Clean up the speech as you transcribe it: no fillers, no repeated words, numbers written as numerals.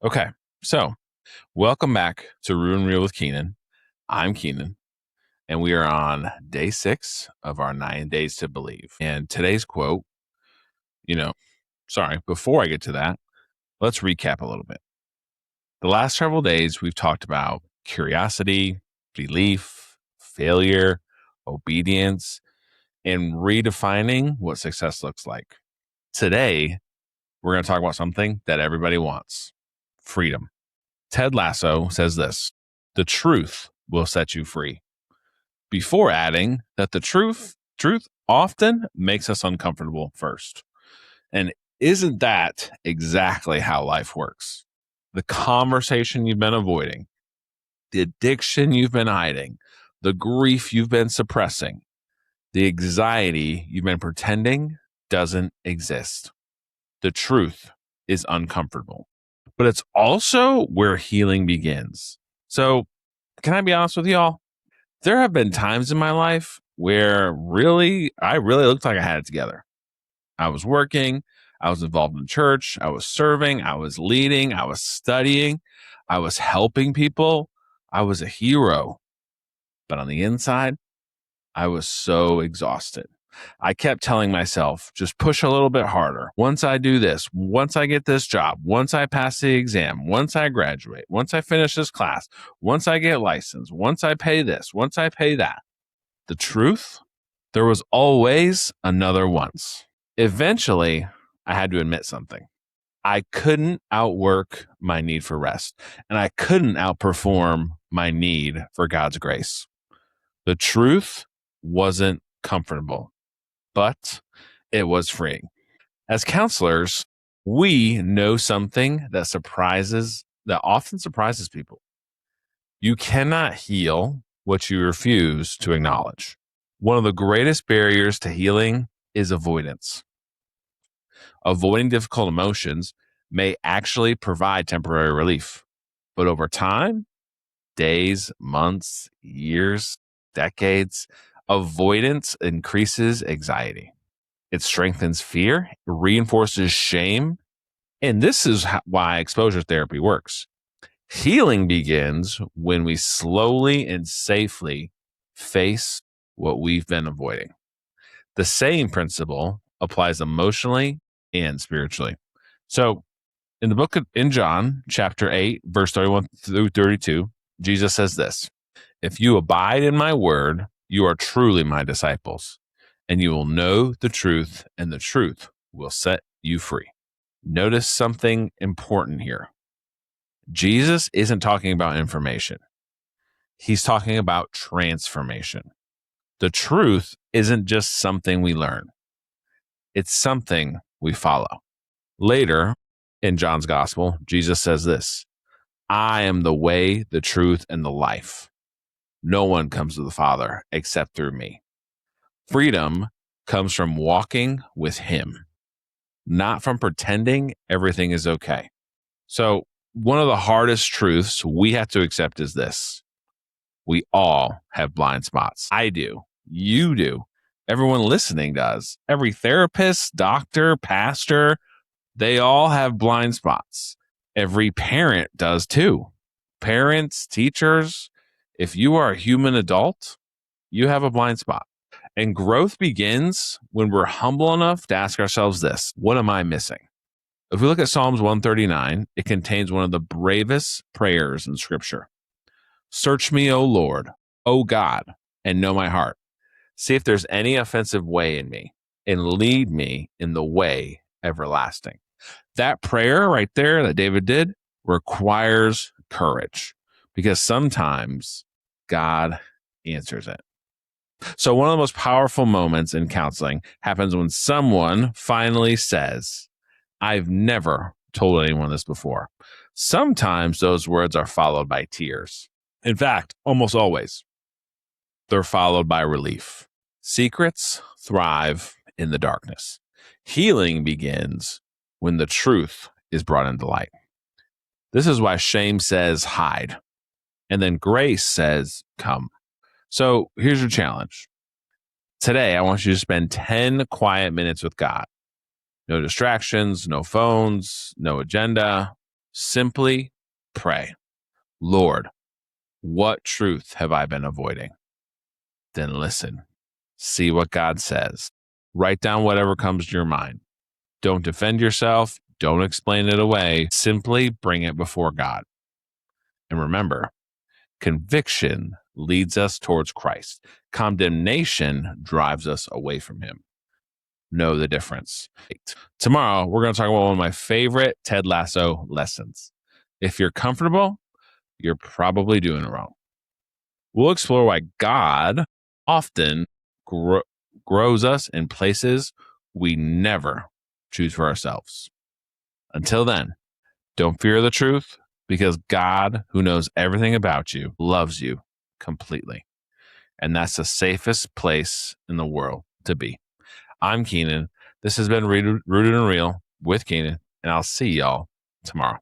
Okay, so welcome back to Ruin Real with Keenan. I'm Keenan, and we are on day 6 of our 9 days to believe. And today's quote, before I get to that, let's recap a little bit. The last several days, we've talked about curiosity, belief, failure, obedience, and redefining what success looks like. Today, we're going to talk about something that everybody wants: freedom. Ted Lasso says this: the truth will set you free, before adding that the truth often makes us uncomfortable first. And isn't that exactly how life works? The conversation you've been avoiding, the addiction you've been hiding, the grief you've been suppressing, the anxiety you've been pretending doesn't exist. The truth is uncomfortable, but it's also where healing begins. So, can I be honest with y'all? There have been times in my life where I really looked like I had it together. I was working, I was involved in church, I was serving, I was leading, I was studying, I was helping people, I was a hero. But on the inside, I was so exhausted. I kept telling myself, just push a little bit harder. Once I do this, once I get this job, once I pass the exam, once I graduate, once I finish this class, once I get licensed, once I pay this, once I pay that. The truth? There was always another once. Eventually, I had to admit something. I couldn't outwork my need for rest, and I couldn't outperform my need for God's grace. The truth wasn't comfortable, but it was freeing. As counselors, we know something that often surprises people. You cannot heal what you refuse to acknowledge. One of the greatest barriers to healing is avoidance. Avoiding difficult emotions may actually provide temporary relief, but over time, days, months, years, decades, avoidance increases anxiety. It strengthens fear, reinforces shame, and this is why exposure therapy works. Healing begins when we slowly and safely face what we've been avoiding. The same principle applies emotionally and spiritually. So, in John chapter 8, verse 31 through 32, Jesus says this: if you abide in my word, you are truly my disciples, and you will know the truth, and the truth will set you free. Notice something important here. Jesus isn't talking about information. He's talking about transformation. The truth isn't just something we learn. It's something we follow. Later in John's gospel, Jesus says this: I am the way, the truth, and the life. No one comes to the Father except through me. Freedom comes from walking with him, not from pretending everything is okay. So, one of the hardest truths we have to accept is this: we all have blind spots. I do. You do. Everyone listening does. Every therapist, doctor, pastor, they all have blind spots. Every parent does too. Parents, teachers, if you are a human adult, you have a blind spot. And growth begins when we're humble enough to ask ourselves this: what am I missing? If we look at Psalms 139, it contains one of the bravest prayers in Scripture. Search me, O Lord, O God, and know my heart. See if there's any offensive way in me, and lead me in the way everlasting. That prayer right there that David did requires courage, because sometimes God answers it. So one of the most powerful moments in counseling happens when someone finally says, I've never told anyone this before. Sometimes those words are followed by tears. In fact, almost always, they're followed by relief. Secrets thrive in the darkness. Healing begins when the truth is brought into light. This is why shame says hide, and then grace says come. So here's your challenge. Today, I want you to spend 10 quiet minutes with God. No distractions, no phones, no agenda, Simply pray, Lord, what truth have I been avoiding? Then listen, see what God says. Write down whatever comes to your mind. Don't defend yourself. Don't explain it away. Simply bring it before God. And remember, conviction leads us towards Christ. Condemnation drives us away from him. Know the difference. Tomorrow, we're going to talk about one of my favorite Ted Lasso lessons. If you're comfortable, you're probably doing it wrong. We'll explore why God often grows us in places we never choose for ourselves. Until then, don't fear the truth, because God, who knows everything about you, loves you completely. And that's the safest place in the world to be. I'm Keenan. This has been Rooted and Real with Keenan, and I'll see y'all tomorrow.